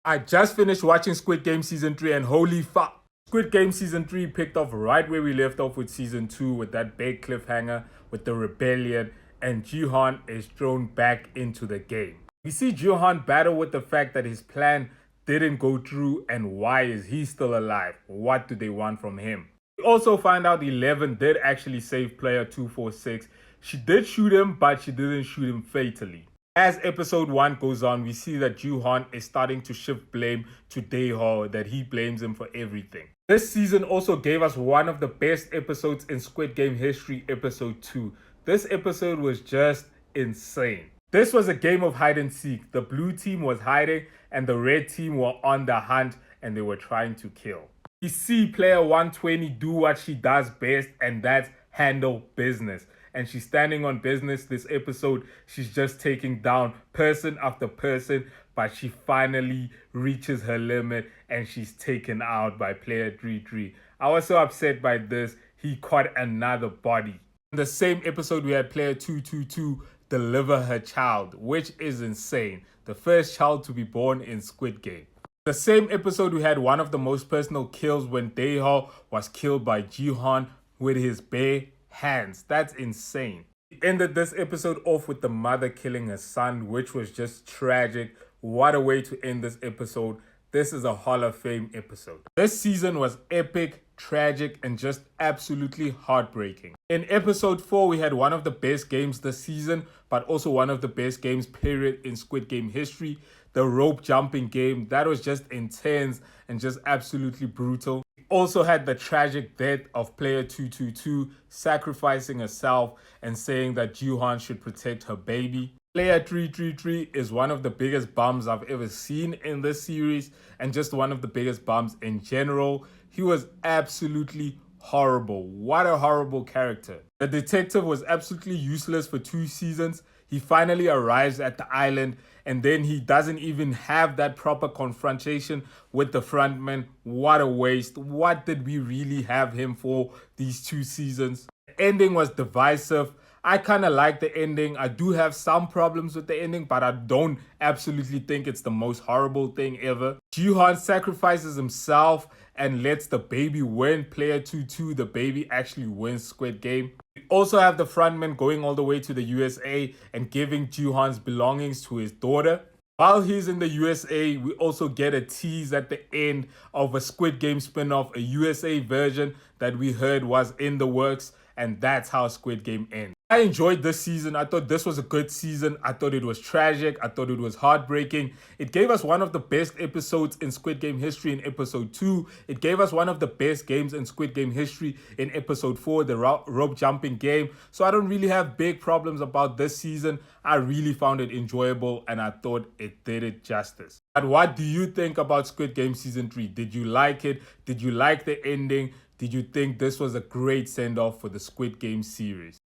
I just finished watching Squid Game Season 3 and holy fuck. Squid Game Season 3 picked off right where we left off with Season 2 with that big cliffhanger with the rebellion, and Jihan is thrown back into the game. We see Jihan battle with the fact that his plan didn't go through, and why is he still alive? What do they want from him? We also find out 11 did actually save player 246. She did shoot him, but she didn't shoot him fatally. As episode 1 goes on, we see that Juhan is starting to shift blame to Daeho, that he blames him for everything. This season also gave us one of the best episodes in Squid Game history, episode 2. This episode was just insane. This was a game of hide and seek. The blue team was hiding and the red team were on the hunt and they were trying to kill. We see player 120 do what she does best, and that's handle business. And she's standing on business this episode. She's just taking down person after person, but she finally reaches her limit and she's taken out by player 33. I was so upset by this. He caught another body. In the same episode, we had player 222 deliver her child, which is insane. The first child to be born in Squid Game. The same episode, we had one of the most personal kills when Daeho was killed by Jihan with his bare hands. That's insane. We ended this episode off with the mother killing her son, which was just tragic. What a way to end this episode. This is a Hall of Fame episode. This season was epic, tragic, and just absolutely heartbreaking. In episode 4, we had one of the best games this season, but also one of the best games period in Squid Game history. The rope jumping game, that was just intense and just absolutely brutal. We also had the tragic death of player 222 sacrificing herself and saying that Juhan should protect her baby. Player 333 is one of the biggest bums I've ever seen in this series, and just one of the biggest bums in general. He was absolutely horrible. What a horrible character. The detective was absolutely useless for 2 seasons. He finally arrives at the island and then he doesn't even have that proper confrontation with the frontman. What a waste. What did we really have him for these 2 seasons? The ending was divisive. I kind of like the ending. I do have some problems with the ending, but I don't absolutely think it's the most horrible thing ever. Jihan sacrifices himself and lets the baby win. Player 2-2, the baby actually wins Squid Game. We also have the frontman going all the way to the USA and giving Jihan's belongings to his daughter. While he's in the USA, we also get a tease at the end of a Squid Game spin-off, a USA version that we heard was in the works, and that's how Squid Game ends. I enjoyed this season. I thought this was a good season. I thought it was tragic. I thought it was heartbreaking. It gave us one of the best episodes in Squid Game history in episode 2. It gave us one of the best games in Squid Game history in episode 4, the rope jumping game. So I don't really have big problems about this season. I really found it enjoyable and I thought it did it justice. But what do you think about Squid Game Season 3? Did you like it? Did you like the ending? Did you think this was a great send-off for the Squid Game series?